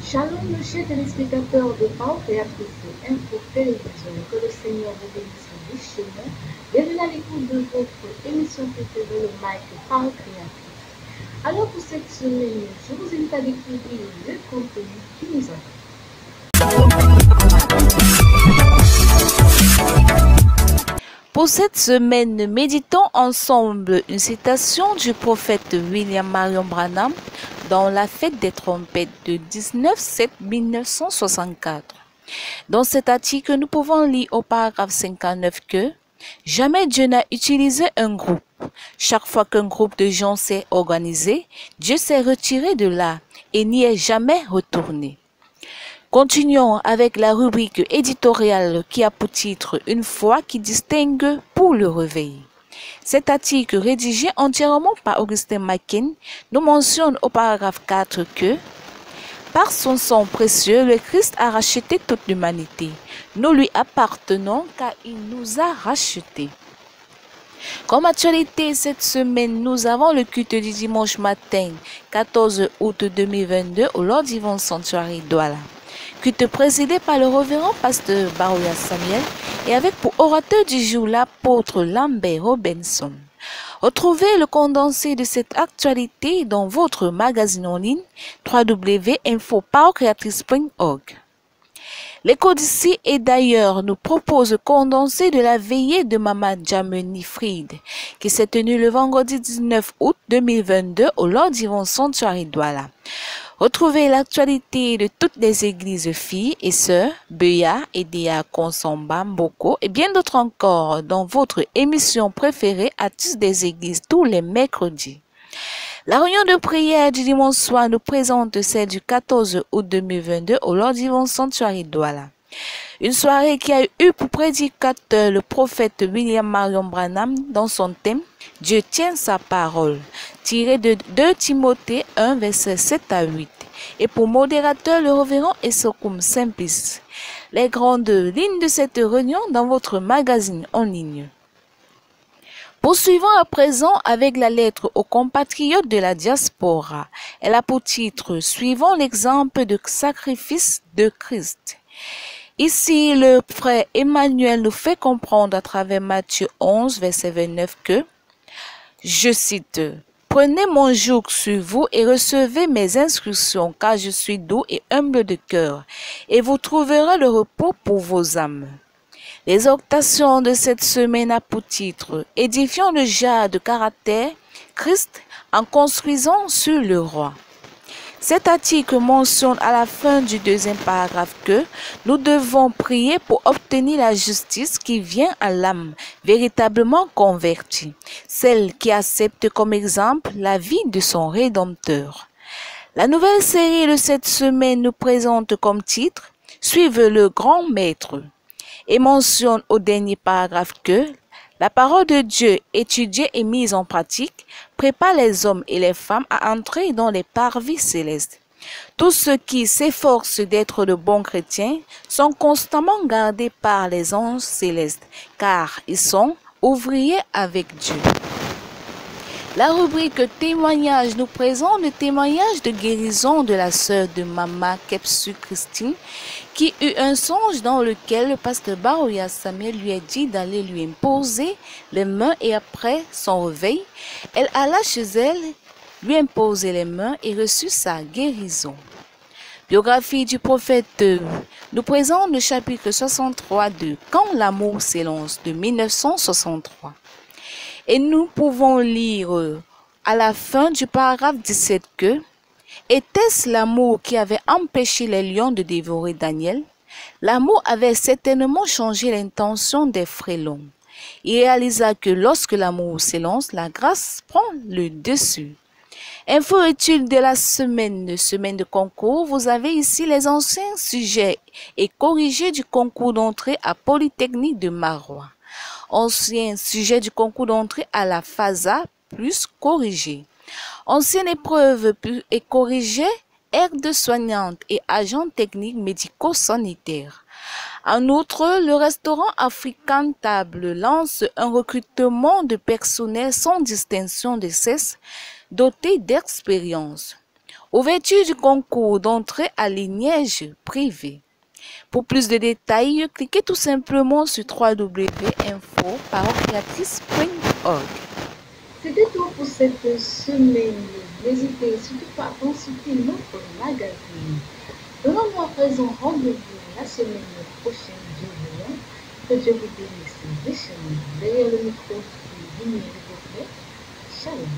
Shalom, nos chers téléspectateurs de Parole Créatrice Info Télévision, que le Seigneur vous bénisse richement. Bienvenue à l'écoute de votre émission préférée, le Mike Parole Créatrice. Alors pour cette semaine, je vous invite à découvrir le contenu qui nous attend. Pour cette semaine, méditons ensemble une citation du prophète William Marion Branham dans la fête des trompettes de 19/7/1964. Dans cet article, nous pouvons lire au paragraphe 59 que jamais Dieu n'a utilisé un groupe. Chaque fois qu'un groupe de gens s'est organisé, Dieu s'est retiré de là et n'y est jamais retourné. Continuons avec la rubrique éditoriale qui a pour titre « Une foi qui distingue pour le réveil ». Cet article rédigé entièrement par Augustin Macken nous mentionne au paragraphe 4 que « Par son sang précieux, le Christ a racheté toute l'humanité. Nous lui appartenons car il nous a rachetés. » Comme actualité cette semaine, nous avons le culte du dimanche matin 14 août 2022 au Lord Divine Sanctuary Douala. Culte présidé par le révérend pasteur Baroya Samuel et avec pour orateur du jour l'apôtre Lambert Robinson. Retrouvez le condensé de cette actualité dans votre magazine en ligne www.infoparecreatrice.org. L'écho d'ici et d'ailleurs nous propose le condensé de la veillée de Mama Jameni Fried qui s'est tenue le vendredi 19 août 2022 au Lord Divine Sanctuary Douala. Retrouvez l'actualité de toutes les églises filles et sœurs, Beya, Edea, Konsamba, Mboko et bien d'autres encore dans votre émission préférée Artistes des églises tous les mercredis. La réunion de prière du dimanche soir nous présente celle du 14 août 2022 au Lord Divine Sanctuary Douala. Une soirée qui a eu pour prédicateur le prophète William Marion Branham dans son thème « Dieu tient sa parole » tiré de 2 Timothée 1 versets 7 à 8 et pour modérateur le révérend Essokoum Simplice. Les grandes lignes de cette réunion dans votre magazine en ligne. Poursuivons à présent avec la lettre aux compatriotes de la diaspora. Elle a pour titre « Suivons l'exemple de sacrifice de Christ ». Ici, le frère Emmanuel nous fait comprendre à travers Matthieu 11, verset 29 que, je cite, « Prenez mon joug sur vous et recevez mes instructions, car je suis doux et humble de cœur, et vous trouverez le repos pour vos âmes. » L'exhortation de cette semaine a pour titre « Édifions le jardin de caractère Christ en construisant sur le roi ». Cet article mentionne à la fin du 2e paragraphe que nous devons prier pour obtenir la justice qui vient à l'âme véritablement convertie, celle qui accepte comme exemple la vie de son Rédempteur. La nouvelle série de cette semaine nous présente comme titre « Suive le grand maître » et mentionne au dernier paragraphe que la parole de Dieu, étudiée et mise en pratique, prépare les hommes et les femmes à entrer dans les parvis célestes. Tous ceux qui s'efforcent d'être de bons chrétiens sont constamment gardés par les anges célestes, car ils sont ouvriers avec Dieu. La rubrique témoignage nous présente le témoignage de guérison de la sœur de Mama Kepsu Christine qui eut un songe dans lequel le pasteur Baroya Samuel lui a dit d'aller lui imposer les mains et après son réveil, elle alla chez elle, lui imposer les mains et reçut sa guérison. Biographie du prophète nous présente le chapitre 63 de Quand l'amour s'élance de 1963. Et nous pouvons lire à la fin du paragraphe 17 que « Était-ce l'amour qui avait empêché les lions de dévorer Daniel? L'amour avait certainement changé l'intention des frélons. Il réalisa que lorsque l'amour s'élance, la grâce prend le dessus. » Info-études de la semaine de concours, vous avez ici les anciens sujets et corrigés du concours d'entrée à Polytechnique de Marois. Ancien sujet du concours d'entrée à la FASA plus corrigé. Ancienne épreuve et corrigée, aide de soignante et agent technique médico-sanitaire. En outre, le restaurant African Table lance un recrutement de personnel sans distinction de sexe, doté d'expérience. Ouverture du concours d'entrée à l'INEJ privé. Pour plus de détails, cliquez tout simplement sur www.info-parochiatis.org. C'était tout pour cette semaine. N'hésitez surtout pas à consulter notre magazine. Donnons-nous à présent rendez-vous la semaine prochaine, Dieu voulant. Que Dieu vous bénisse richement. Derrière le micro, c'est Vini et Shalom.